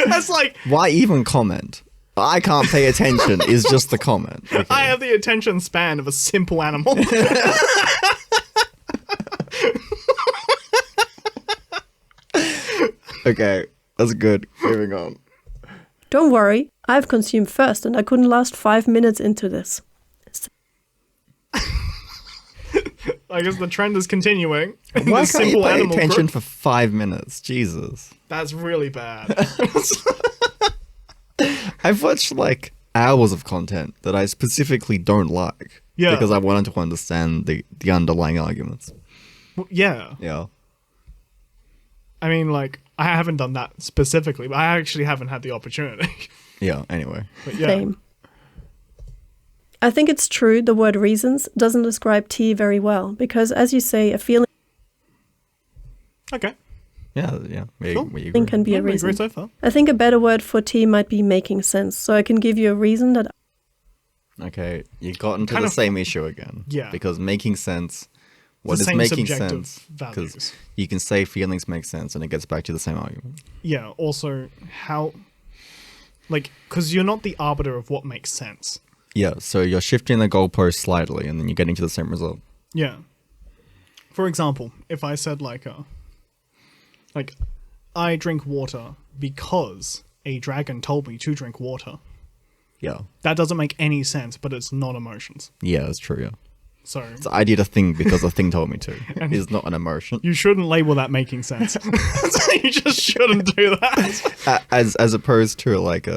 That's like
Why even comment? I can't pay attention is just the comment. Okay.
I have the attention span of a simple animal.
Okay, that's good. Moving on.
Don't worry, I've consumed first and I couldn't last 5 minutes into this.
I guess the trend is continuing. in
Why
the
can't you
simple
pay
animal
attention
group.
for 5 minutes? Jesus.
That's really bad.
I've watched like hours of content that I specifically don't like.
Yeah.
Because I wanted to understand the underlying arguments.
Well, yeah.
Yeah.
I mean, like, I haven't done that specifically, but I actually haven't had the opportunity.
Yeah, anyway.
But yeah.
Same. I think it's true the word reasons doesn't describe T very well, because as you say, a feeling
Okay.
Yeah.
Cool.
We agree.
can be
Yeah,
a
we
reason.
agree so far.
I think a better word for T might be making sense, so I can give you a reason that
Okay, you got into
Kind
the
of-
same issue again.
Yeah.
Because making sense, what
the
is
same
making
subjective
sense?
values.
Because you can say feelings make sense and it gets back to the same argument.
Yeah, also, how... Like, because you're not the arbiter of what makes sense.
Yeah, so you're shifting the goalpost slightly and then you're getting to the same result.
Yeah. For example, if I said, like, Like, I drink water because a dragon told me to drink water.
Yeah.
That doesn't make any sense, but it's not emotions.
Yeah, that's true, yeah.
So
So I did a thing because a thing told me to. It's not an emotion.
you shouldn't label that making sense. You just shouldn't do that.
As opposed to like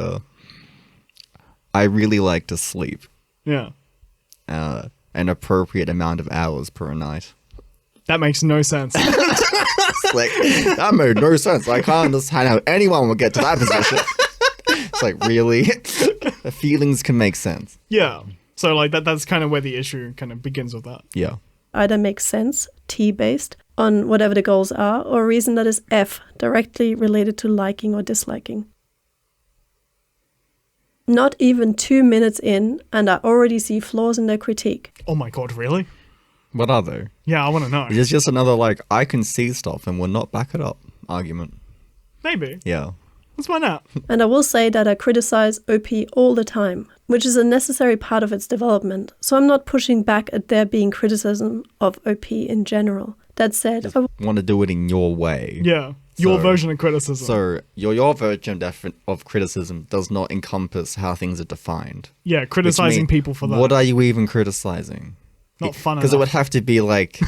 I really like to sleep
Yeah.
an appropriate amount of hours per night.
That makes no sense.
It's like, that made no sense. I can't understand how anyone would get to that position. It's like, really? The feelings can make sense.
Yeah. So like that's kind of where the issue kind of begins with that.
Yeah.
Either makes sense, T-based, on whatever the goals are, or a reason that is F, directly related to liking or disliking. Not even 2 minutes in, and I already see flaws in their critique.
Oh my god, really?
What are they?
Yeah, I want to know.
It's just another like, I can see stuff and will not back it up argument.
Maybe.
Yeah.
Let's find out.
And I will say that I criticize OP all the time, which is a necessary part of its development, so I'm not pushing back at there being criticism of OP in general. That said, I
Want to do it in your way.
Yeah. Your
So-
version of criticism.
So your version of criticism does not encompass how things are defined.
Yeah,
Which
criticizing
mean-
people for that.
What are you even criticizing?
Not fun
Because it
enough.
would have to be like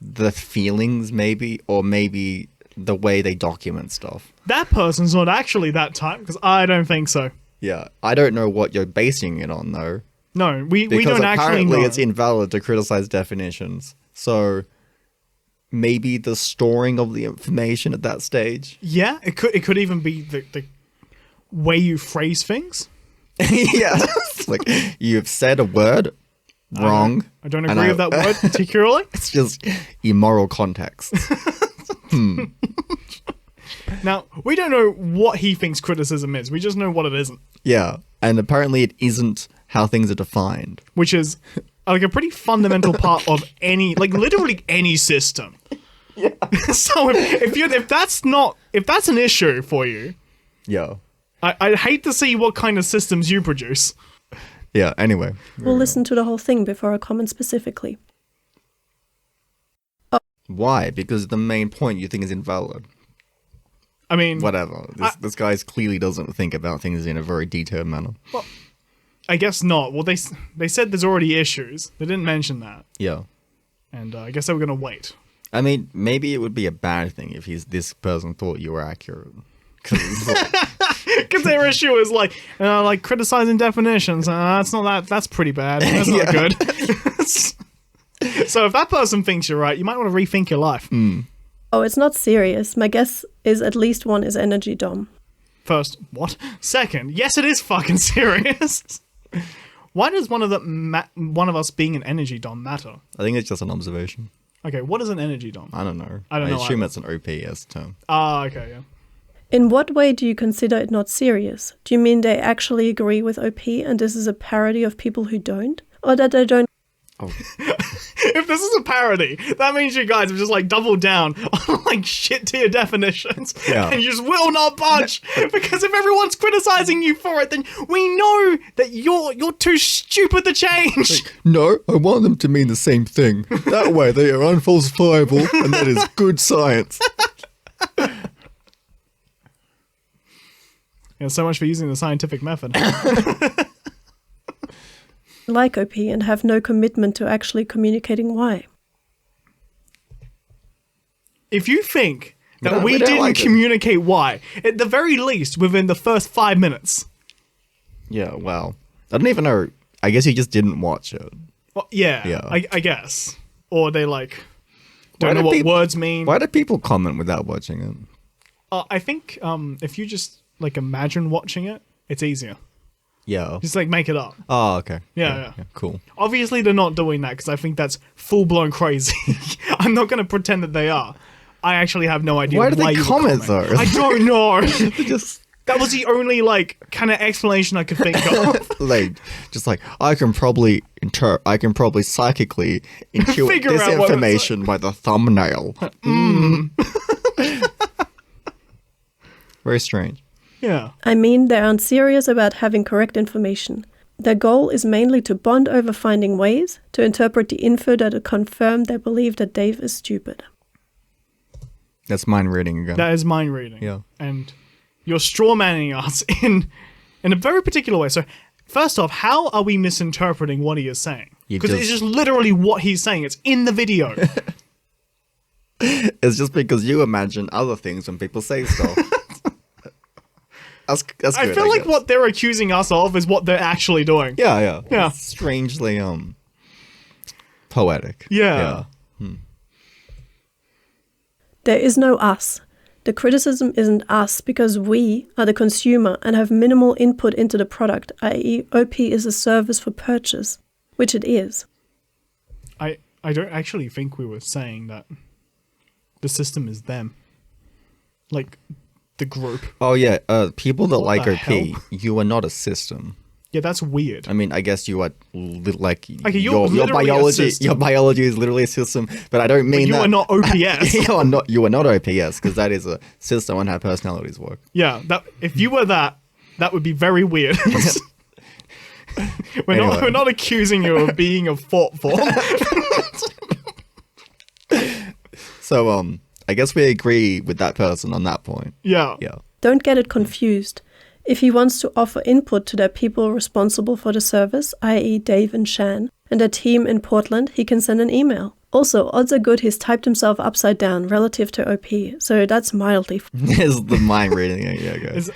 the feelings, maybe, or maybe the way they document stuff.
That person's not actually that type, because I don't think so.
Yeah, I don't know what you're basing it on though,
No, we
because
don't actually
apparently
know.
it's invalid to criticize definitions. So maybe the storing of the information at that stage.
Yeah, it could even be the way you phrase things.
Yeah, it's like you've said a word wrong.
I don't
and
agree with that word particularly.
It's just immoral context.
Now, we don't know what he thinks criticism is. We just know what it isn't,
Yeah, and apparently it isn't how things are defined.
which is like a pretty fundamental part of any, like literally any system. Yeah. So if that's an issue for you,
Yeah.
I'd hate to see what kind of systems you produce.
Yeah, anyway.
will listen to the whole thing before I comment specifically.
Why? Because the main point you think is invalid.
I mean,
Whatever. This guy clearly doesn't think about things in a very detailed manner.
I guess not. Well, they said there's already issues. They didn't mention that,
Yeah.
and I guess they were gonna wait.
I mean, maybe it would be a bad thing if this person thought you were accurate.
Because their issue is like criticizing definitions. That's pretty bad. That's not good. So if that person thinks you're right, you might want to rethink your life.
Oh, it's not serious. My guess is at least one is energy dom.
First, what? Second, yes, it is fucking serious. Why does one of us being an energy dom matter?
I think it's just an observation.
Okay, what is an energy dom?
I don't know.
I don't know
assume
either.
it's an OPS term.
Ah, okay, yeah.
In what way do you consider it not serious? Do you mean they actually agree with OP and this is a parody of people who don't? Or that they don't?
If this is a parody, that means you guys have just like doubled down on like shit tier definitions,
Yeah.
and you just will not budge. Because if everyone's criticizing you for it, then we know that you're too stupid to change.
No, I want them to mean the same thing. That way they are unfalsifiable, and that is good science.
Yeah, so much for using the scientific method.
Like OP and have no commitment to actually communicating why.
If you think that
No,
we
we don't
didn't
like it.
communicate why, at the very least within the first 5 minutes.
Yeah, well, I don't even know. I guess you just didn't watch it.
Well, yeah,
Yeah.
I guess. Or they like
Why
don't know
do
what
peop-
words mean.
Why do people comment without watching it?
I think if you just like imagine watching it, it's easier.
Yeah.
Just like make it up.
Oh, okay.
Yeah.
Cool.
Obviously, they're not doing that because I think that's full blown crazy. I'm not going to pretend that they are. I actually have no idea
Why do they
you would
comment, though?
I don't know.
Just
That was the only like kind of explanation I could think of.
like, I can probably psychically intuit
Figure
this
out what it's
information by the thumbnail. Very strange.
Yeah.
I mean, they aren't serious about having correct information. Their goal is mainly to bond over finding ways to interpret the info that confirm they believe that Dave is stupid.
That's mind reading again.
That is mind reading.
Yeah.
And you're straw manning us in a very particular way. So, first off, how are we misinterpreting what he is saying?
You
Because it's just literally what he's saying. It's in the video.
It's just because you imagine other things when people say stuff. That's good,
I feel like
guess.
what they're accusing us of is what they're actually doing.
Yeah.
Yeah.
It's strangely poetic.
Yeah.
There is no us. The criticism isn't us because we are the consumer and have minimal input into the product, i.e. OP is a service for purchase, which it is.
I don't actually think we were saying that the system is them. Like, the group.
Oh yeah, people that
What
like
the
OP,
hell?
you are not a system.
Yeah, that's weird.
I mean, I guess you are like
Okay, you're
your
literally a
biology.
system.
Your biology is literally a system, but I don't mean
You
that.
are not OPS.
You are not OPS because that is a system on how personalities work.
Yeah, that if you were that would be very weird.
Anyway.
We're not accusing you of being a thought form.
So I guess we agree with that person on that point.
Yeah.
Yeah.
Don't get it confused. If he wants to offer input to the people responsible for the service, i.e. Dave and Shan, and their team in Portland, he can send an email. Also, odds are good he's typed himself upside down relative to OP, so that's mildly
Is the mind reading. Yeah, guys.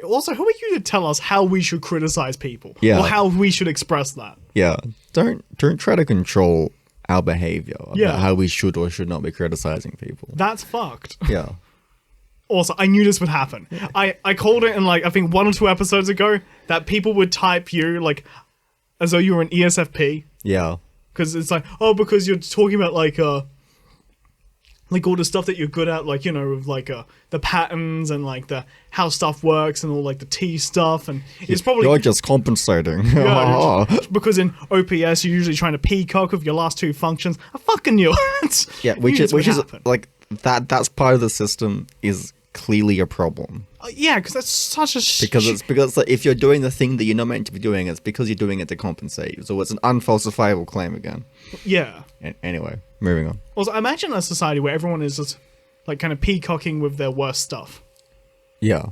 Also, who are you to tell us how we should criticize people?
Yeah.
Or how we should express that?
Yeah. Don't try to control our behavior about
Yeah.
how we should or should not be criticizing people.
That's fucked.
Yeah.
Also, I knew this would happen. I called it in like, I think 1 or 2 episodes ago, that people would type you like, as though you were an ESFP.
Yeah.
Because it's like, oh, because you're talking about like all the stuff that you're good at, like, you know, with like the patterns and like the how stuff works and all like the T stuff, and it's probably
You're just compensating.
yeah, because in OPS you're usually trying to peacock with your last 2 functions. I fucking knew it.
Yeah,
Knew
which
this would
is
happen.
like that's part of the system is clearly a problem
Yeah, because that's such a
because like, if you're doing the thing that you're not meant to be doing, it's because you're doing it to compensate. So it's an unfalsifiable claim again.
yeah.
Anyway, moving on.
Also, imagine a society where everyone is just like kind of peacocking with their worst stuff.
Yeah,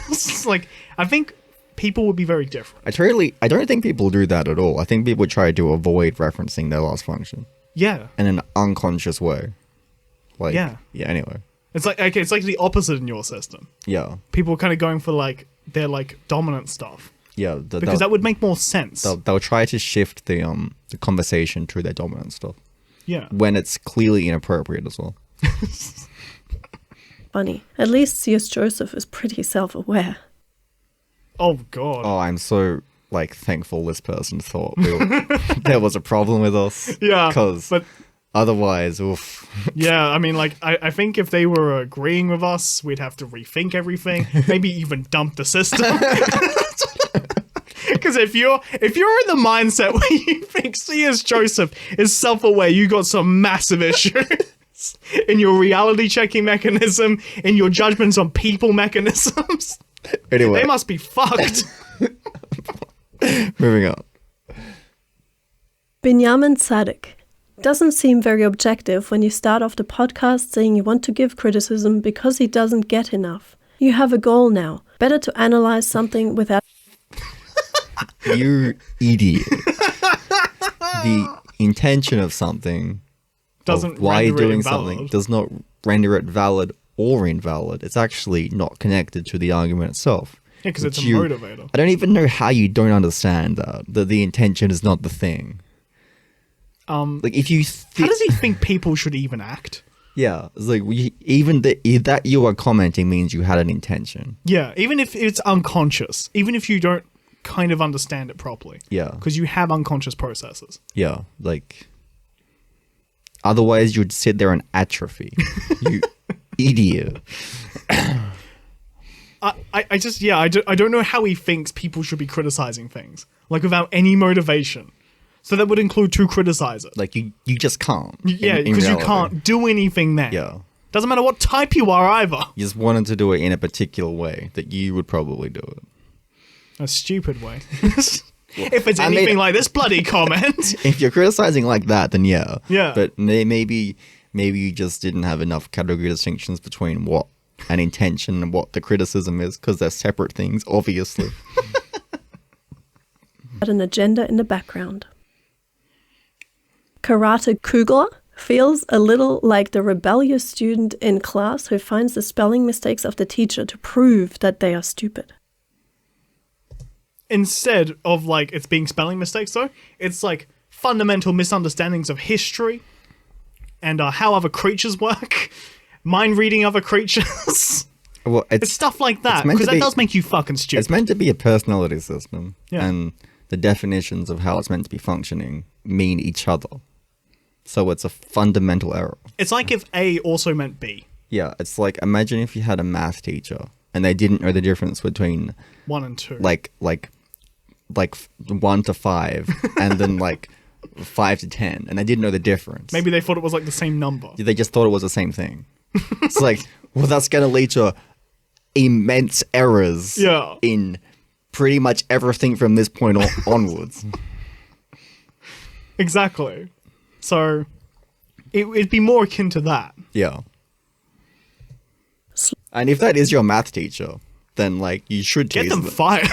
It's like, I think people would be very different.
I don't think people do that at all. I think people try to avoid referencing their last function
Yeah.
in an unconscious way. Like
Yeah.
Anyway,
It's like, okay, it's like the opposite in your system.
yeah.
People are kind of going for like their like dominant stuff.
Yeah,
Because that would make more sense.
they'll try to shift the conversation to their dominant stuff
Yeah.
when it's clearly inappropriate as well.
funny. At least C.S. Joseph is pretty self-aware.
Oh, God.
Oh, I'm so thankful this person thought there was a problem with us.
Yeah,
because
but
otherwise, oof.
yeah, I mean, like, I think if they were agreeing with us, we'd have to rethink everything. Maybe even dump the system. Because if you're in the mindset where you think C.S. Joseph is self-aware, you got some massive issues in your reality checking mechanism, in your judgments on people mechanisms.
Anyway,
They must be fucked.
moving on.
Binyamin Tzaddik. Doesn't seem very objective when you start off the podcast saying you want to give criticism because he doesn't get enough. You have a goal now. Better to analyze something without
You idiot. The intention of something,
Doesn't
why you're
render it
doing
invalid.
something, does not render it valid or invalid. It's actually not connected to the argument itself.
Yeah, because it's a
Which you-
motivator.
I don't even know how you don't understand that the intention is not the thing. If you
How does he think people should even act?
yeah, it's like even that you are commenting means you had an intention.
Yeah, even if it's unconscious, even if you don't kind of understand it properly.
Yeah.
Because you have unconscious processes.
Yeah, otherwise you'd sit there and atrophy. You idiot.
I just, yeah, I don't know how he thinks people should be criticizing things. Like, without any motivation. So that would include to criticize it.
You just can't.
Yeah,
in
because you
reality.
can't do anything there.
Yeah.
Doesn't matter what type you are either.
You just wanted to do it in a particular way that you would probably do it.
A stupid way. If it's
I mean-
anything like this bloody comment.
If you're criticizing like that, then yeah.
Yeah.
But maybe Maybe you just didn't have enough category distinctions between what an intention and what the criticism is, because they're separate things, obviously.
Had an agenda in the background. Karate Kugler feels a little like the rebellious student in class who finds the spelling mistakes of the teacher to prove that they are stupid.
Instead of like it's being spelling mistakes, though, it's like fundamental misunderstandings of history and how other creatures work, mind reading other creatures.
Well,
It's stuff like that,
meant
because
to
that
be-
does make you fucking stupid.
It's meant to be a personality system,
Yeah.
and the definitions of how it's meant to be functioning mean each other. So it's a fundamental error.
It's like if A also meant B.
Yeah, it's like, imagine if you had a math teacher and they didn't know the difference between
1 and 2.
like 1 to 5 and then like 5 to 10, and they didn't know the difference.
Maybe they thought it was like the same number.
They just thought it was the same thing. It's like, well, that's going to lead to immense errors
Yeah.
in pretty much everything from this point onwards.
Exactly. So it'd be more akin to that.
Yeah. And if that is your math teacher, then like you should
Get
tease
them
them.
fired.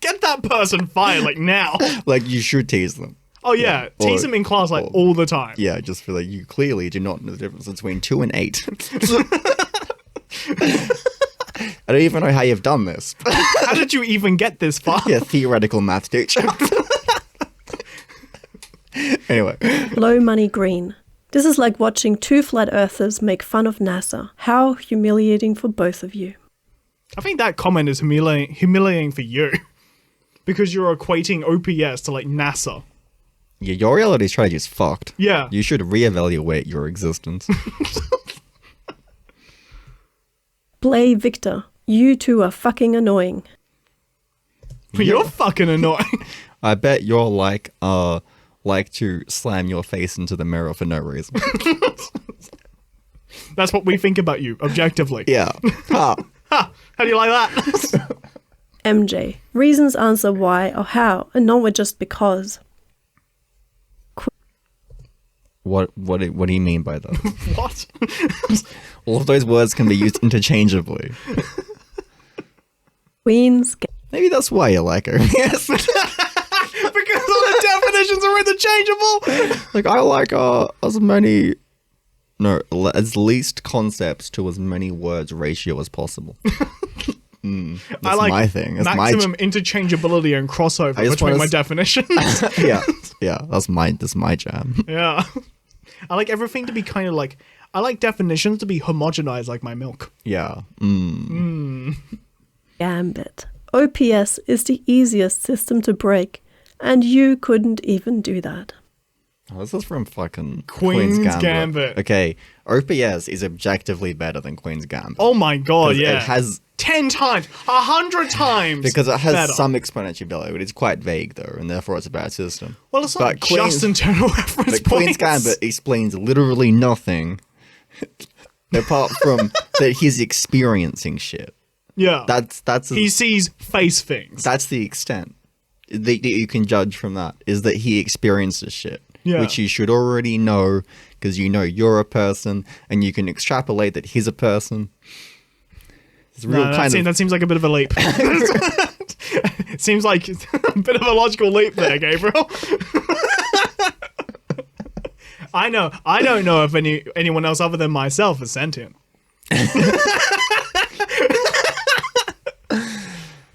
Get that person fired, like now.
Like you should tease them.
Oh yeah,
Yeah.
tease
Or-
them in class like
or-
all the time.
Yeah, just for like, you clearly do not know the difference between 2 and 8. I don't even know how you've done this.
How did you even get this far?
Yeah, theoretical math teacher. Anyway,
Low money green. This is like watching two flat earthers make fun of NASA. How humiliating for both of you.
I think that comment is humiliating for you. Because you're equating OPS to like NASA.
yeah, your reality strategy is fucked.
Yeah.
You should reevaluate your existence.
Blay Victor. You two are fucking annoying.
You're fucking annoying.
I bet you're like to slam your face into the mirror for no reason.
That's what we think about you, objectively.
Yeah. Ha.
Ha! How do you like that?
MJ. Reasons answer why or how, and not with just because.
What do you mean by that?
What?
All of those words can be used interchangeably.
Queen's
Maybe that's why you like her. Yes.
Because all the definitions are interchangeable.
Like, I like as least concepts to as many words ratio as possible. That's
I like
my thing. That's
maximum interchangeability and crossover
I just
between
wanna
my
s-
definitions.
yeah. That's my jam.
Yeah. I like everything to be kind of like, I like definitions to be homogenized like my milk.
Yeah.
Gambit. OPS is the easiest system to break, and you couldn't even do that.
Oh, this is from fucking
Queen's Gambit.
Okay, OPS is objectively better than Queen's Gambit.
Oh my god,
'Cause
yeah.
It has
10 times, 100 times.
because it has
better.
some exponential ability, but it's quite vague though, and therefore it's a bad system.
Well, it's not
But Queen's-
just internal reference
But Queen's
points.
Gambit explains literally nothing apart from that he's experiencing shit.
Yeah.
That's
He sees face things.
that's the extent that you can judge from that, is that he experiences shit,
Yeah.
which you should already know because you know you're a person and you can extrapolate that he's a person. It's real
that seems like a bit of a leap. It seems like a bit of a logical leap there, Gabriel. I don't know if anyone else other than myself is sentient.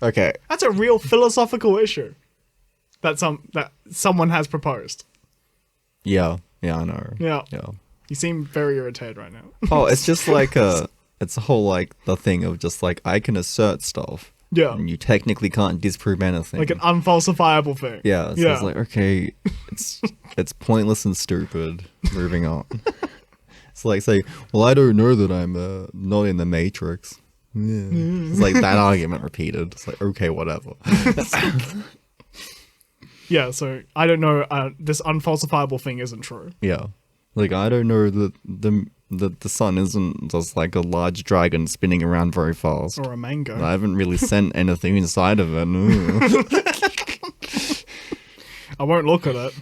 Okay,
That's a real philosophical issue that someone has proposed.
yeah, I know.
Yeah.
yeah.
You seem very irritated right now.
Oh, it's just like it's a whole like the thing of just like I can assert stuff.
Yeah.
And you technically can't disprove anything.
Like an unfalsifiable thing.
Yeah, so it's like, okay, it's pointless and stupid. Moving on. It's like saying, well, I don't know that I'm not in the Matrix. Yeah. It's like that argument repeated. It's like, okay, whatever.
Yeah, so I don't know. This unfalsifiable thing isn't true.
Yeah. Like, I don't know that the sun isn't just like a large dragon spinning around very fast.
Or a mango.
I haven't really sent anything inside of it. Ooh.
I won't look at it.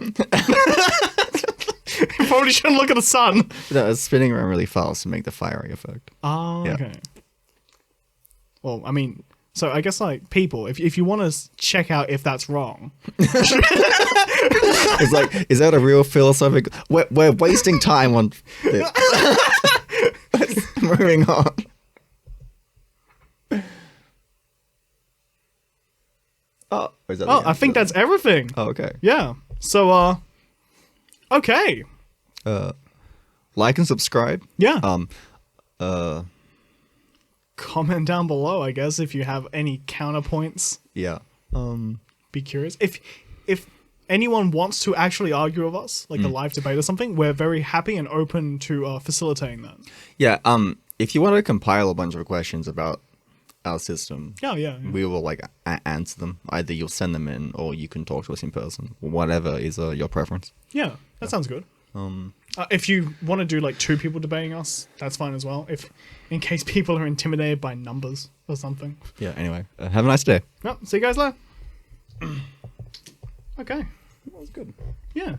probably shouldn't look at the sun.
No, it's spinning around really fast to make the fiery effect.
Oh,
Yeah.
okay. Well, I mean, so I guess like people, if you want to check out if that's wrong,
It's like, is that a real philosophical? We're wasting time on this. Moving on. Oh, is that the
oh,
end?
I think that's everything.
Oh, okay.
Yeah. So, okay.
Like and subscribe.
Yeah.
Uh,
Comment down below, I guess, if you have any counterpoints.
yeah.
Be curious. If anyone wants to actually argue with us, like a live debate or something, we're very happy and open to facilitating that.
Yeah. If you want to compile a bunch of questions about our system,
Yeah.
we will like answer them. Either you'll send them in, or you can talk to us in person. Whatever is your preference.
Yeah, that sounds good. If you want to do like 2 people debating us, that's fine as well. If, in case people are intimidated by numbers or something.
Yeah. Anyway, have a nice day.
Well, see you guys later. Okay.
That was good.
Yeah.